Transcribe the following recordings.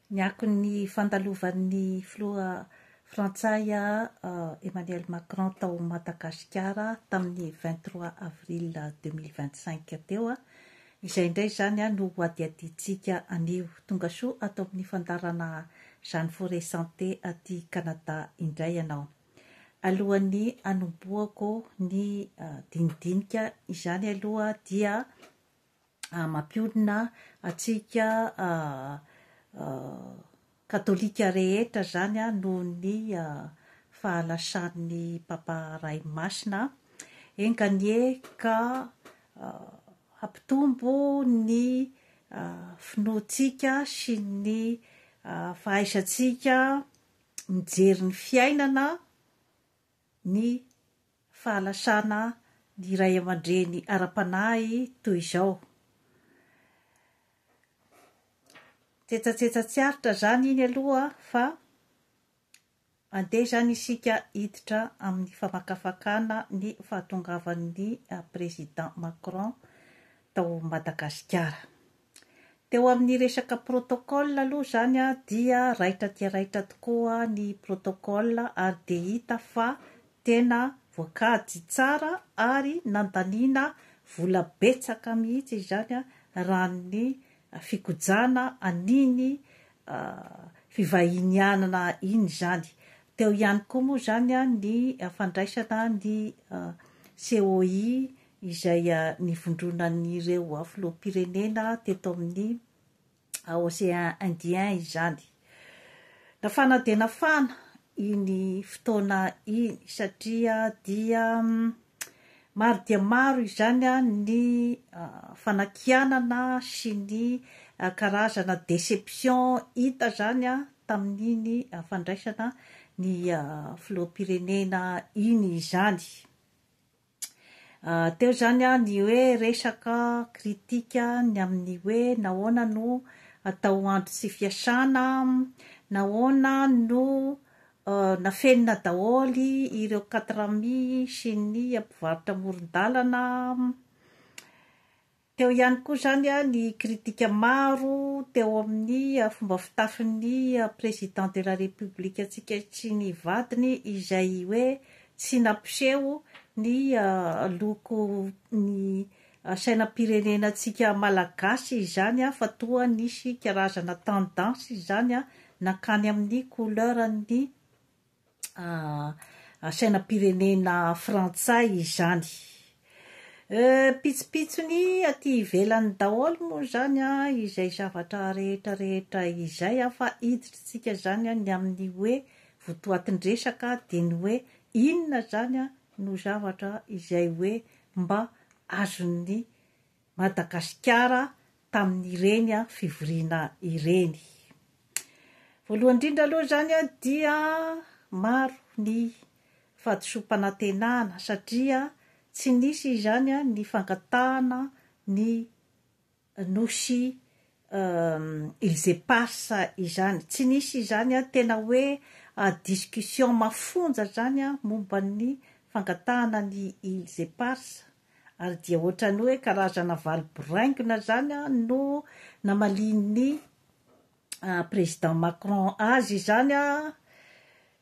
Niako ny fandalovan'ny filoha frantsay Emmanuel Macron tao Madagasikara tamin'ny 23 avril 2025 teo izay indray zany no adiadintsika anio tonga soa atao amin'ny fandarana Jeanne Forêt Santé aty Canada indray ianao. Alohan'ny anomboako ny dinidinika izany aloha dia mampiodina atsika katolika rehetra zany noho ny fahalasan'ny Papa Raimasina enganie ka hampitombo ny finoantsika sy ny fahaisantsika mijery ny fiainana ny fahalasana ny ray aman-dreny ara-panahy toy izao. Tsetsatsiaritra zany iny aloha fa andeha zany isika hiditra amin'ny famakafakana ny fahatongavan'ny président Macron tao Madagasikara. Teo amin'ny resaka protocole aloha zany dia raitra dia raitra tokoa ny protocole ary dia hita fa tena voakajy tsara ary nandaniana vola betsaka mihitsy izany raha ny fikojana aniny fivahinianana iny zany. Teo ihany koa moa zany ny fandraisana ny COI izay nivondronan'ireo filoham-pirenena teto amin'ny Océan Indien izany. Nafana dia nafana iny fotoana iny satria dia maro dia maro izany ny fanakianana sy ny karazana déception hita zany tamin'iny fandraisana ny filoham-pirenena iny izany. Teo zany ny hoe resaka kritika ny amin'ny hoe nahoana no atao andro tsy fiasana, nahoana no nafenina daholy ireo 4 sy ny mpivarotra amoron-dalana. Teo ihany koa zany ny kritika maro teo amin'ny fomba fitafin'ny président de la république atsika sy ny vadiny izay hoe tsy nampiseho ny loko ny sainam-pirenena atsika malagasy izany fa toa nisy karazana tendance izany nakany amin'ny couleur ny sainam-pirenena frantsay izany. Pitsopitsony aty ivelany daholo moa zany izay zavatra rehetra izay fa hiditrintsika zany ny amin'ny hoe votoatin-dresaka dia ny hoe inona zany no zavatra izay hoe mba azon'ny Madagasikara tamin'ireny fivoriana ireny. Voalohany indrindra aloha zany dia maro ny fahadisom-panantenana satria tsy nisy izany ny fangatahana ny nosy ils éparses izany. Tsy nisy izany tena hoe discussion mafonja zany momba ny fangatahana ny ils éparses ary dia ohatrany hoe karazana valiboraingina zany no namalin'ny président Macron azy izany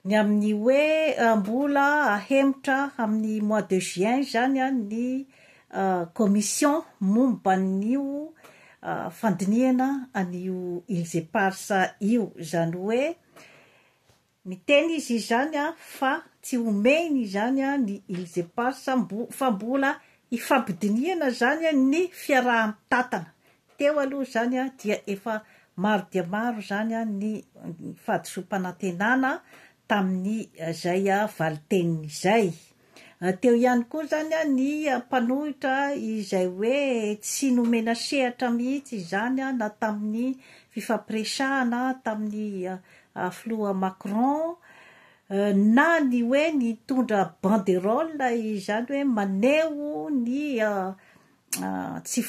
ny amin'ny hoe mbola ahemotra amin'ny mois de juin zany ny commission momba n'io fandiniana an'io ils éparses io zany hoe miteny izy zany fa tsy omeny izany ny ils éparses fa mbola ifampidiniana zany ny fiaraha-mitantana. Teo aloha zany dia efa maro dia maro zany ny fahadisom-panantenana tamin'ny zay valiteniny izay. Teo ihany koa zany ny mpanohitra izay hoe tsy nomena sehatra mihitsy zany na tamin'ny fifampiresahana tamin'ny filoha Macron na ny hoe nitondra banderole izany hoe maneho ny tsy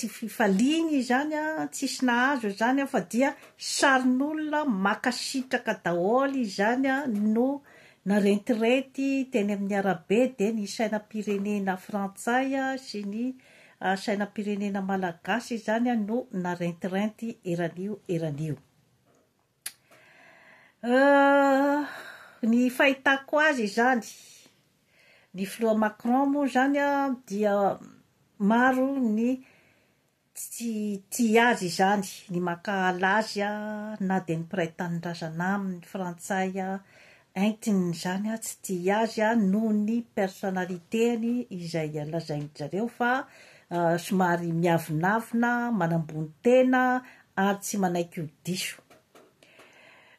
fifaliany zany tsisy nahazo zany fa dia sarin'olona makasitraka daholy zany no narentirety teny amin'ny arabe dia ny sainam-pirenena frantsay sy ny sainam-pirenena malagasy zany no narentirenty eran'io. Ny fahitako azy zany, ny filoha Macron moa zany dia maro ny tia azy zany, ny mankahalazy azy na dia ny mpiray tanindrazana aminy frantsay entiny zany tsy tia azy noho ny personnalitény izay lazainy zareo fa somary miavonavona, manambony tena ary tsy manaiky ho diso.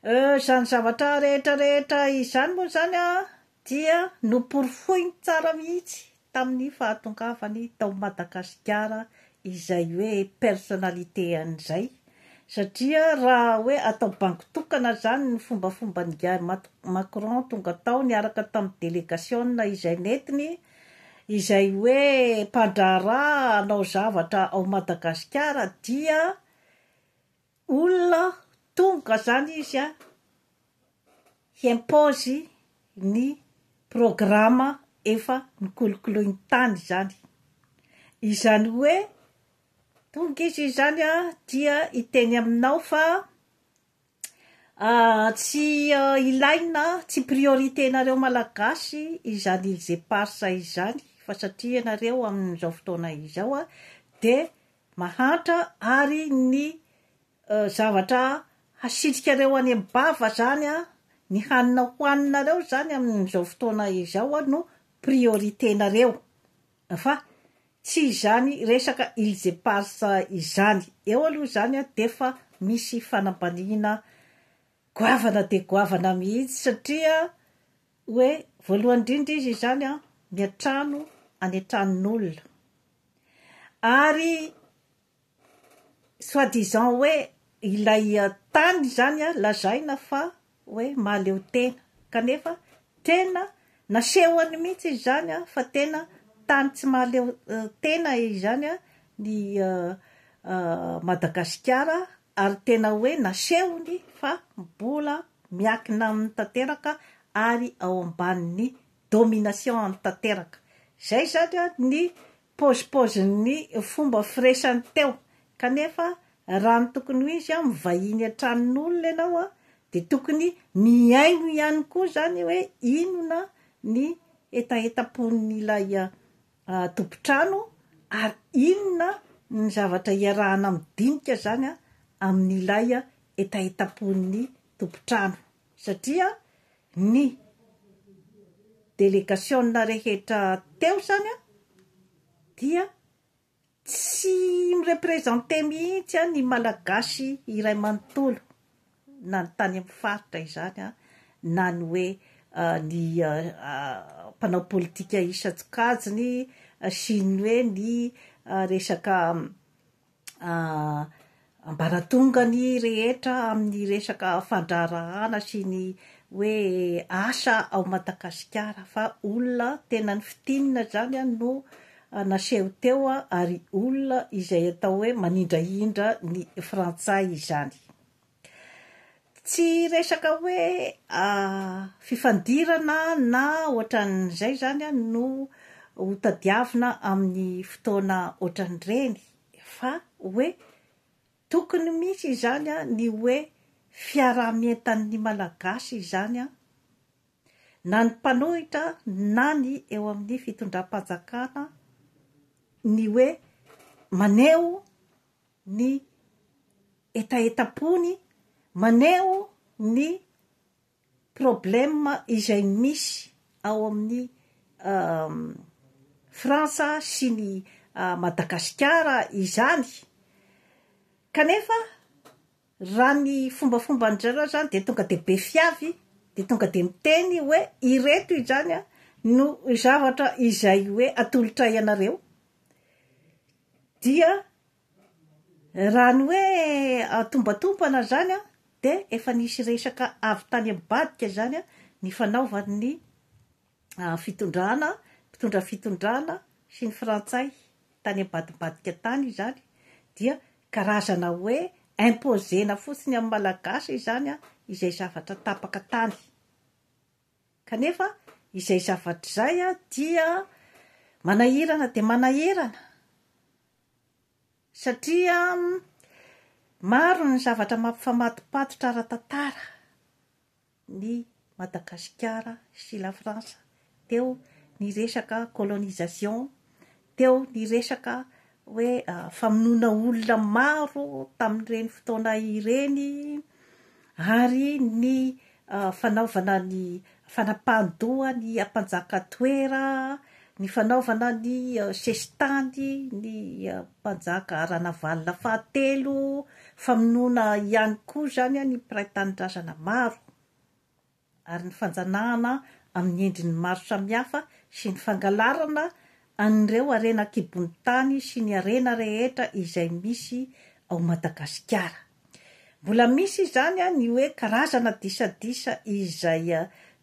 Zany zavatra rehetrarehetra izany moa zany dia noporofoiny tsara mihitsy tamin'ny fahatongavany tao Madagasikara izay hoe personnalité an'izay, satria raha hoe atao banky tokana zany ny fombafomban'i Macron tonga tao niaraka tamin'ny délégation izay nentiny, izay hoe mpandraharaha hanao zavatra ao Madagasikara dia olona tonga zany izy himpôzy ny programa efa nikolokoloiny tany zany. Izany hoe tonga izy zany dia hiteny aminao fa tsy ilaina, tsy priorité-nareo malagasy izany Ilze Parsa izany, fa satria nareo amin'izao fotoana izao dia mahantra ary ny zavatra hasitrikareo any am-bava zany ny hanina hoaninareo zany amin'izao fotoana izao no priorité-nareo, fa tsy izany resaka Ilze Parsa izany. Eo aloha zany dia efa misy fanambaniana goavana dia goavana mihitsy, satria hoe voalohany indrindra izy zany miantrano any an-tranon'olona, ary soi-disant hoe ilay tany zany lazaina fa hoe mahaleo tena, kanefa tena nasehony mihitsy izy zany fa tena tany tsy mahaleo tena izany ny Madagasikara, ary tena hoe nasehony fa mbola miakina amin'ny tanteraka ary ao ambanin'ny domination tanteraka. Zay zany ny pôzipôzin'ny fomba firesany teo, kanefa raha ny tokony ho izy mivahiny an-tranon'olona ianao dia tokony miaino ihany koa zany hoe inona ny etaetapon'ilay tompontrano, ary inona ny zavatra iarahana midinika zany amin'ilay etaetapon'ny tompontrano, satria ny délégation rehetra teo zany dia tsy mirepresenté mihitsy ny malagasy iray manontolo, na ny tany amin'ny faritra izany na ny hoe ny mpanao politika isan-tsokajiny sy ny hoe ny resaka ambaratongany rehetra amin'ny resaka fandraharahana sy ny hoe asa ao Madagasikara, fa olona tena ny fitinina zany no naseho teo, ary olona izay atao hoe manindrahindra ny frantsay izany. Tsy resaka hoe fifandirana na ohatran'izay zany no hotadiavina amin'ny fotoana ohatran'ireny, fa hoe tokony misy zany ny hoe fiarah-mientan'ny malagasy zany na ny mpanohitra na ny eo amin'ny fitondram-panjakana, ny hoe maneho ny etaetapony, maneho ny problème izay misy ao amin'ny Fransa sy ny Madagasikara izany, kanefa raha ny fombafomban-jareo zany dia tonga dia be fiavy, dia tonga dia miteny hoe ireto izany no zavatra izay hoe atolotra ianareo, dia raha ny hoe tombatombana zany dia efa nisy resaka avy tany ambadika zany ny fanaovan'ny mpitondra fitondrana sy ny frantsay tany ambadimbadika tany zany, dia karazana hoe imposena fotsiny amin'ny malagasy zany izay zavatra tapaka tany, kanefa izay zavatra izay dia manahirana dia manahirana, satria maro ny zavatra mampifamatopatotra ara-tantara, ny Madagasikara sy la Fransa, teo ny resaka colonisation, teo ny resaka hoe famonoana olona maro tamin'ireny fotoana ireny, ary ny fanaovana ny fanapahan-doha ny ampanjaka toera, ny fanaovana ny sesitany ny mpanjaka Ranavalona fahatelo, famonoana ihany koa zany ny mpiray tanindrazana maro, ary ny fanjanahana amin'ny endriny maro samihafa sy ny fangalarana an'ireo harena kibon'ny tany sy ny harena rehetra izay misy ao Madagasikara. Mbola misy zany ny hoe karazana disadisa izay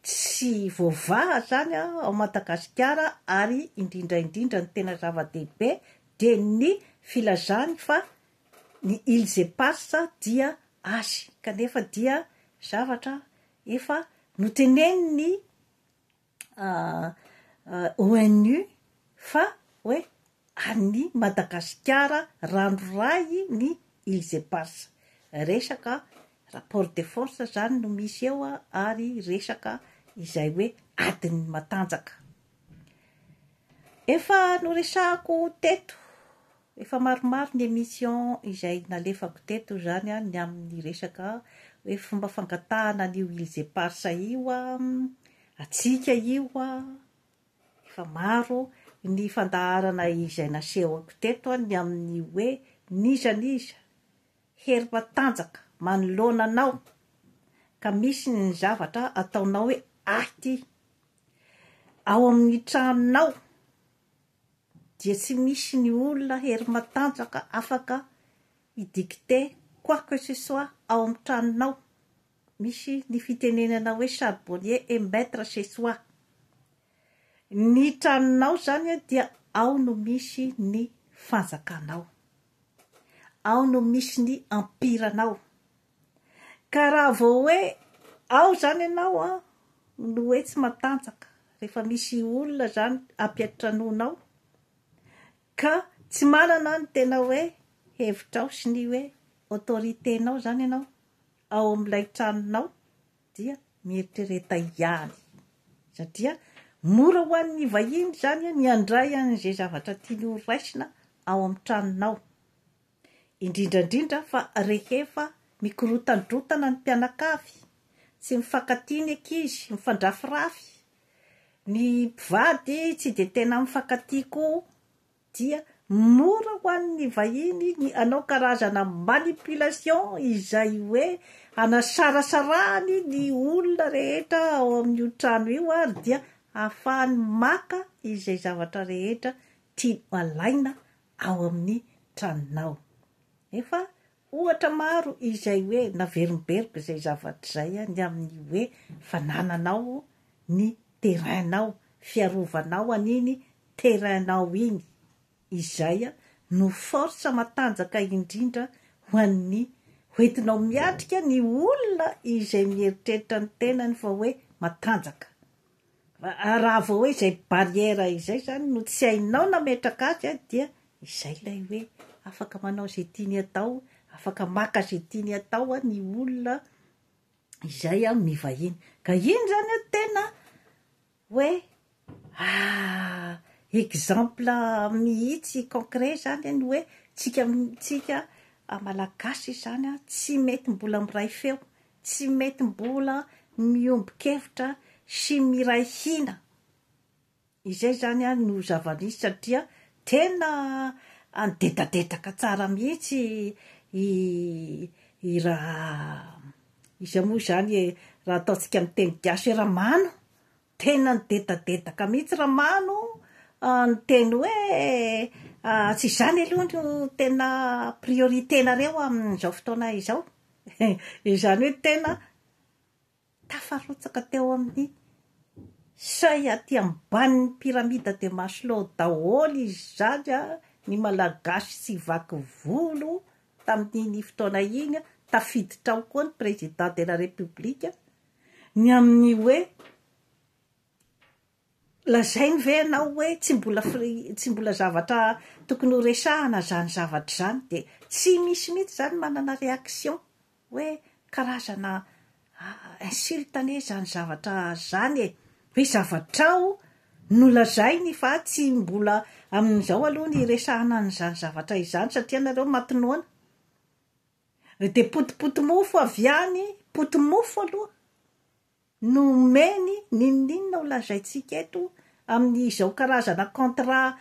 tsy voavaha zany ao Madagasikara, ary indrindra ny tena zava-dehibe de ny filazany fa ny Îles Éparses dia azy, kanefa dia zavatra efa noteneniny ONU fa hoe any Madagasikara ranoray ny Îles Éparses. Resaka rapport de force zany no misy eo, ary resaka izay hoe adiny matanjaka. Efa noresahako teto, efa maromaro ny émission izay nalefako teto zany ny amin'ny resaka hoe fomba fangatahana an'io Îles Éparses io, atsika io, efa maro ny fandaharana izay nasehoko teto ny amin'ny hoe niza hery matanjaka manoloana anao, ka misy ny zavatra ataonao hoe aty ao amin'ny tranonao dia tsy misy ny olona hery matanjaka afaka idikte quoi que ce soit ao amin'ny tranonao. Misy ny fitenenana hoe charbonnier et maître chez soi. Ny tranonao zany dia ao no misy ny fanjakanao, ao no misy ny ampiranao. Ka raha vao hoe ao zany ianao no hoe tsy matanjaka, rehefa misy olona zany ampianatranonao ka tsy manana ny tena hoe hevitrao sy ny hoe autorité-nao zany ianao ao amin'ilay tranonao, dia mieritrereta ihany, satria mora ho an'ny vahiny zany ny andray an'izay zavatra tiany ho raisina ao amin'ny tranonao, indrindrandrindra fa rehefa mikorotandrotana ny mpianakavy, tsy mifankatia ny ankizy, mifandrafirafy, ny mpivady tsy de tena mifankatia koa, dia mora ho an'ny vahiny ny anao karazana manipulation izay hoe anasarasarahany ny olona rehetra ao amin'io trano io, ary dia ahafahany maka izay zavatra rehetra tiany alaina ao amin'ny tranonao. Efa ohatra maro izay hoe naverimberiko izay zavatra zay ny amin'ny hoe fanananao ny terrainao, fiarovanao an'iny terrainao iny, izay no force matanjaka indrindra ho an'ny hoentinao miatrika ny olona izay mieritreritra ny tenany fa hoe matanjaka. Raha vao hoe izay barrière izay zany no tsy hainao nametraka azy, dia izay lay hoe afaka manao izay tiany atao, afaka maka izay tiany atao ny olona izay mivahiny. Ka iny zany tena hoe exemple mihitsy concret zany ny hoe tsika malagasy zany tsy mety mbola miray feo, tsy mety mbola miombon-kevitra sy miray hina. Izay zany no zava-misy, satria tena andedadedaka tsara mihitsy i raha izy moa zany raha ataontsika amin'ny teny gasy hoe ramano, tena nidedadedaka mihitsy ramano, ny teny hoe tsy zany aloha no tena priorité-nareo amin'izao fotoana izao. Izany hoe tena tafarotsaka teo amin'ny seuil aty ambanin'ny pyramide de Maslow daholo izany ny malagasy tsy vaky volo tamin'iny fotoana iny, tafiditra ao koa ny président de la république ny amin'ny hoe lazainy ve anao hoe tsy mbola zavatra tokony ho resahana zany zavatra zany, de tsy misy mihitsy zany manana réaction hoe karazana insultany zany zavatra zany e hoe zavatrao nolazainy fa tsy mbola amin'izao aloha ny resahana n'izany zavatra izany satria nareo matinoana de potipotimofo avy any potimofo aloha no meny ninona ho lazaitsika eto amin'izao karazana contrat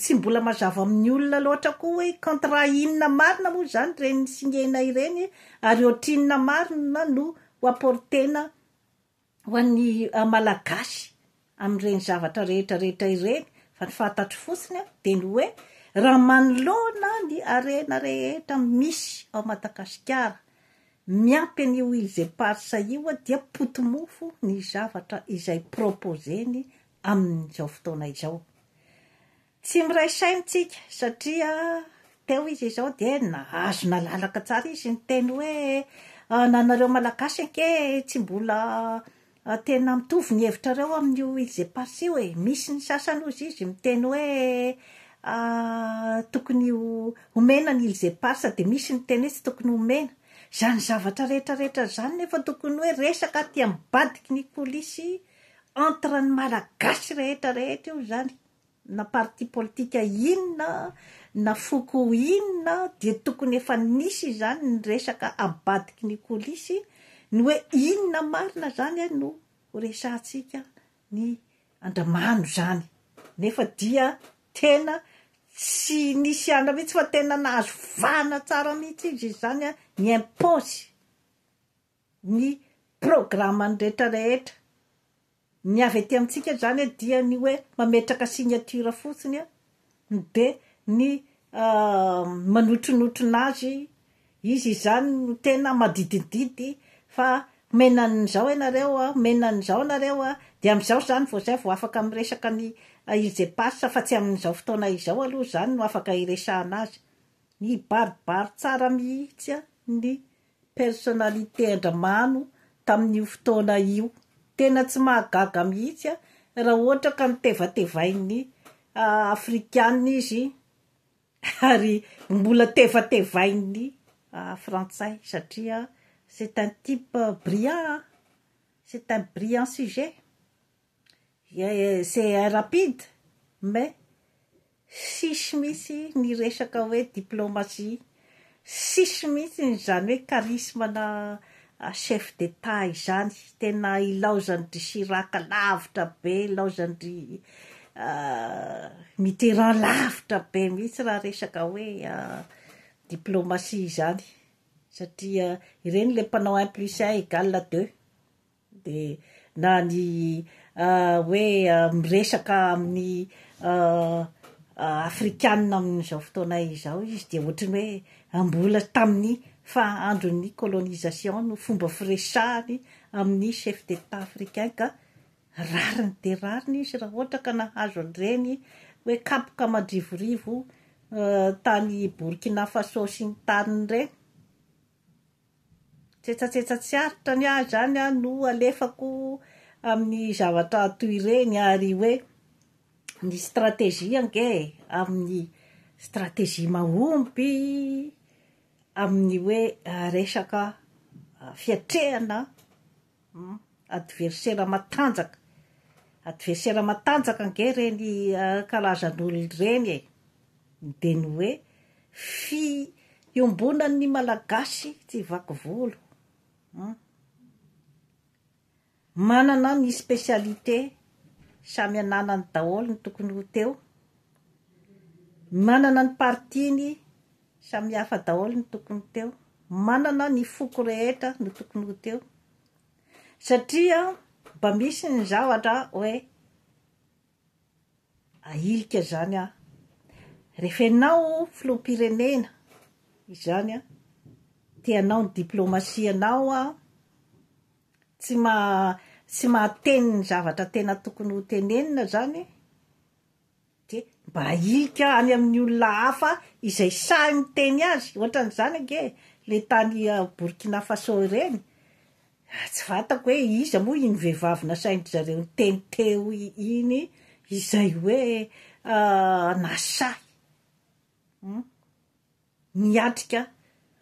tsy mbola mazava amin'ny olona loatra koa hoe contrat inona marina moa zany reny signena ireny ary ohatrinona marina no ho apportena ho an'ny malagasy amin'ireny zavatra rehetrarehetra ireny fa ny fantatro fotsiny dia ny hoe raha manoloana ny arena rehetra misy ao Madagasikara miampy an'io Ilze Parsa io dia potimofo ny zavatra izay proposeny amin'izao fotoana izao. Tsy miray saintsika satria teo izy izao dia nahazo nalalaka tsara izy ny teny hoe nanareo malagasy anke tsy mbola tena mitovy ny hevitrareo amin'io Ilze Parsa io e. Misy ny sasany ozy izy miteny hoe tokony homena ny Ilze Parsa dia misy ny teny hoe tsy tokony homena. Zany zavatra rehetrarehetra zany nefa tokony hoe resaka aty ambadiky ny kolisy entre ny malagasy rehetrarehetra io zany na parti politika inona na foko inona dia tokony efa nisy zany ny resaka ambadiky ny kolisy ny hoe inona marina zany no resahantsika ny andramano zany nefa dia tena tsy nisy andra mihitsy fa tena nahazo vahana tsara mihitsy izy zany ny impôsy ny programany rehetrarehetra ny avy aty amintsika zany dia ny hoe mametraka signature fotsiny dia ny manotronotronazy izy zany no tena madidididy fa menan'izao ianareo menan'izao nareo dia amin'izao zany vao zay vao afaka miresaka ny Ilze Parsa fa tsy amin'izao fotoana izao aloha zany no afaka iresahana azy ny baribary tsara mihitsy ny personnalité andramano tamin'io fotoana io tena tsy mahagaga mihitsy raha ohatra ka nitevatevain'ny afrikana izy ary mbola tevatevain'ny frantsay satria c'est un type brillant c'est un brillant sujet c'est un rapide mais sisy mihitsy ny resaka hoe diplomatie sisy mihitsy nyzany hoe charisme na chef d'état izany tena ilaozany ry Chirac lavitra be ilaozany Mitterrand lavitra be mihitsy raha resaka hoe diplomatie izany satria ireny le mpanao 1+1 égale 2 dia na ny hoe miresaka amin'ny afrikana amin'izao fotoana izao izy dia ohatrany hoe mbola tamin'ny fa andron'ny colonisation no fomba firesahany amin'ny chef d'état africain ka rariny dia rariny izy raha ohatra ka nahazo an'ireny hoe kapoka mandrivorivo tany Burkina Faso sy ny taniny ireny tsetsatsetsatsyaritra ny zany no alefako amin'ny zavatra toy ireny ary hoe ny stratégie ange amin'ny stratégie mahomby amin'ny hoe resaka fiatrehana adversaire matanjaka ange reny karazan'olo ireny dia ny hoe fiombonan'ny malagasy tsy vaky volo manana ny spécialité samy ananany daholo ny tokony ho teo manana ny partiny samy hafa daholo ny tokony teo manana ny foko rehetra no tokony ho teo satria mba misy ny zavatra hoe ailika zany rehefa ianao filoham-pirenena izany tianao ny diplomatie anao tsy mahateny ny zavatra tena tokony ho tenenina zany dia mba ailika any amin'ny olona hafa izay sahy miteny azy ohatran'izany ange le tany Burkina Faso ireny tsy fantako hoe iza moa iny vehivavy nasaindry zareo ny teny teo iny izay hoe nasahy niatrika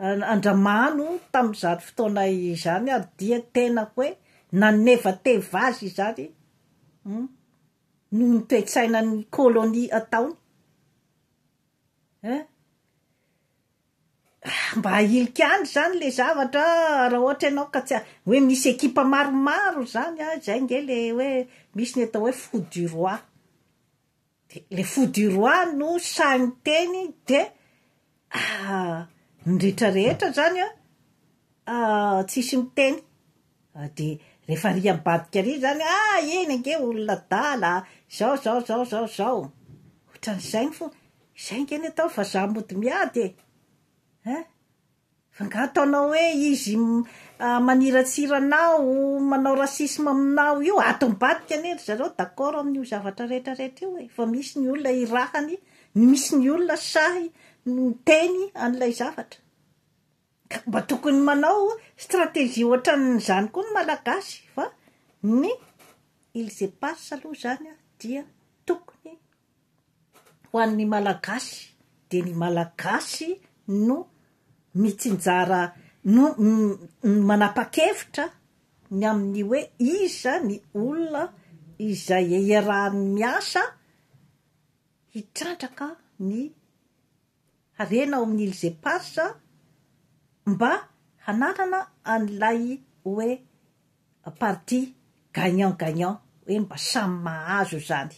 andramano tamin'izany fotoana izany ary dia tena hoe naneva tevazy izany no nitoetsainan'ny kôlônia ataony mba ilikany zany le zavatra raha ohatra ianao ka tsy hoe misy ekipa maromaro zany zay nge le hoe misy ny atao hoe fou du roi de le fou du roi no sany teny de nydrehetrarehetra zany tsisy miteny de rehefa ry ambadika ry zany eny ange olona dala zao ohatran'izay ny fo izay nge ny atao fa za mody miady fa nga ataonao hoe izy maniratsiranao manao rasisme aminao io ato mibadika anery zareo d'accord amin'io zavatra rehetrarehetra io fa misy ny olona irahany misy ny olona sahy teny an'ilay zavatra ka mba tokony manao stratégie ohatran'izany koa ny malagasy fa ny ils éparse aloha zany dia tokony ho an'ny malagasy de ny malagasy no mitsinjara no manapa-kevitra ny amin'ny hoe iza ny olona izay iarahan'ny miasa hitrandraka ny harena ao amin'ny ils éparse mba hananana an'ilay hoe parti gagnant hoe mba samy mahazo zany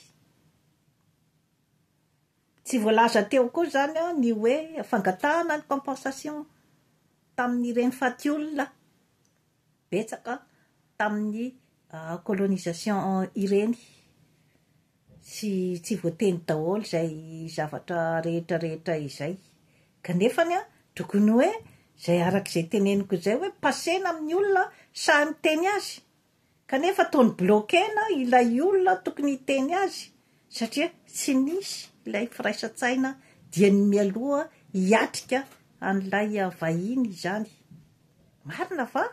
tsy voalaza teo koa zany ny hoe fangatahana ny compensation tamin'ireny fatiolona betsaka tamin'ny colonisation ireny tsy voateny daholo zay zavatra rehetrarehetra izay kanefany tokony hoe zay arak'izay teneniko zay hoe pasena amin'ny olona samy teny azy kanefa ataony bloquena ilay olona tokony hiteny azy satria tsy nisy ilay firaisan-tsaina dia ny mialoha hiatrika an'ilay vahiny zany marina fa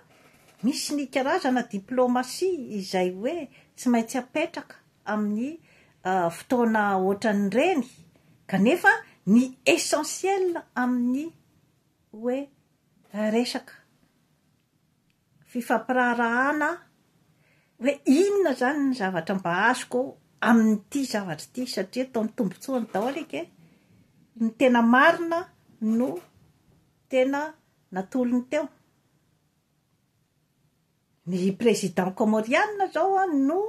misy ny karazana diplomasia izay hoe tsy maintsy apetraka amin'ny fotoana ohatran'ireny kanefa ny essentiel amin'ny hoe resaka fifampirarahana hoe inona zany ny zavatra mba azoko amin'ity zavatra ity satria taon'ny tombotsoany daholo eke ny tena marina no tena natolony teo ny président comoriana zao no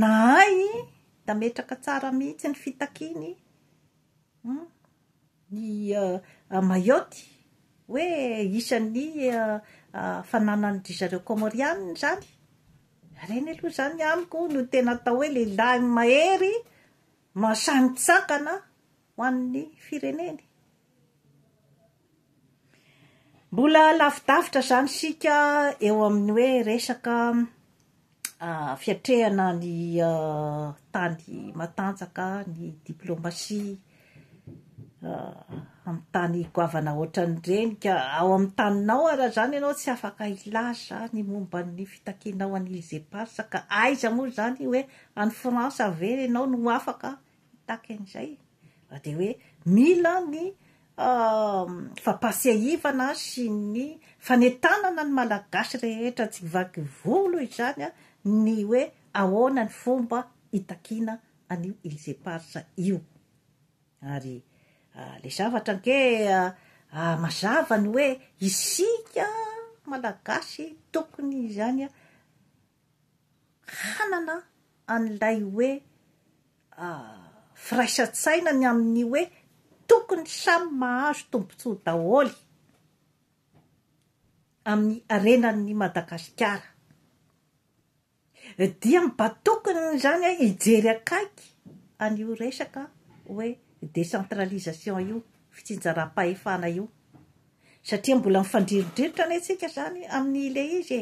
nahay dametraka tsara mihitsy ny fitakiny ny Mayotte hoe isan'ny fananany ry zareo comoriana zany reny aloha zany amiko no tena atao hoe lehilahy mahery masanitsakana ho an'ny fireneny mbola lavidavitra zany sika eo amin'ny hoe resaka fiatrehana ny tany matanjaka ny diplomasia amin'ny tany goavana ohatran'ireny ka ao amin'ny taninao raha zany ianao tsy afaka ilaza ny momba ny fitakinao any ils éparse ka aiza moa zany hoe any France ave ianao no afaka hitaky an'izay de hoe mila ny fampasiahivana sy ny fanetanana ny malagasy rehetra tsy vaky volo izany ny hoe ahoana ny fomba hitakina an'io ils éparse io ary le zavatra nke mazava ny hoe isika malagasy tokony zany hanana an'ilay hoe firaisan-tsaina ny amin'ny hoe tokony samy mahazo tombotsoa daholy amin'ny arenan'ny Madagasikara dia mba tokony zany hijery akaiky an'io resaka hoe décentralisation io fitsinjaram-pahefana io satria mbola mifandrirodrirotra ny antsika zany amin'ile izy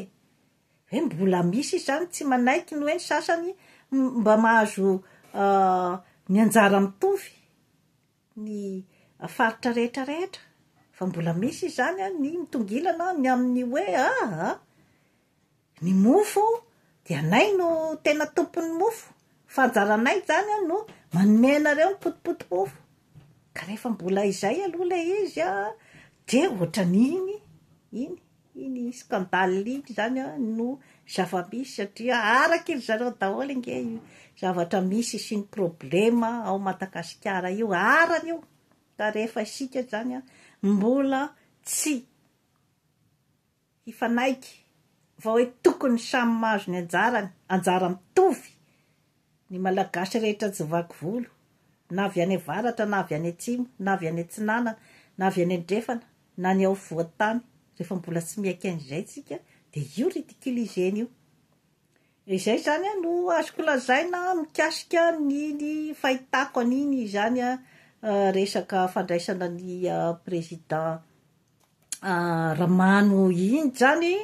hoe mbola misy zany tsy manaiky ny hoe ny sasany mba mahazo ny anjara mitovy ny faritra rehetrarehetra fa mbola misy zany ny mitongilana ny amin'ny hoe ny mofo dia anay no tena tompon'ny mofo fa anjaranay zany no manome anareo ny potipotim-mofo ka rehefa mbola izay aloha le izy de ohatran'iny iny skandaly iny zany a no zava-misy satria araky ry zareo daholo nge zavatra misy sy ny problema ao Madagasikara io arany io ka rehefa isika zany a mbola tsy hifanaiky fa hoe tokony samy mahazo ny anjara mitovy ny malagasy rehetra tsy vaky volo na avy any avaratra na avy any atsimo na avy any atsinana na avy any andrefana na ny ao voatany rehefa mbola tsy miaiky an'izay tsika de io ridiculisena io izay zany a no azoko lazaina mikasika ny fahitako an'iny zany a resaka fandraisana ny président Ramano iny zany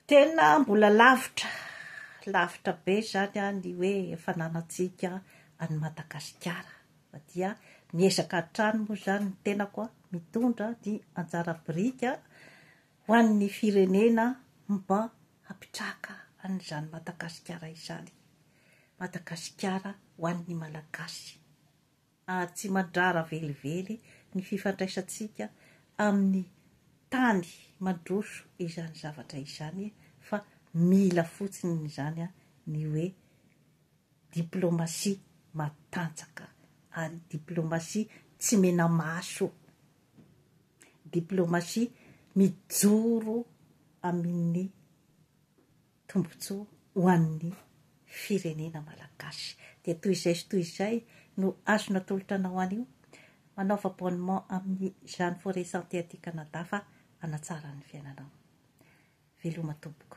tena mbola lavitra be zany a ny hoe fananatsika any Madagasikara fa dia miezaka hatrany moa zany ny tenako a mitondra ny anjara brika ho an'ny firenena mba hapitraka an'izany Madagasikara izany Madagasikara ho an'ny malagasy ary tsy mandrara velively ny fifandraisantsika amin'ny tany mandroso izany zavatra izany fa mila fotsiny zany a ny hoe diplomasia matanjaka ary diplomasia tsy mena maso diplomasia mijoro amin'ny tombotsoa ho an'ny firenena malagasy de toy izay sy toy izay no azona tolotra anao an'io manaova abonnement amin'ny Jeanne Forêt Santé aty Canada fa hanatsara ny fiainanao veloma tompoko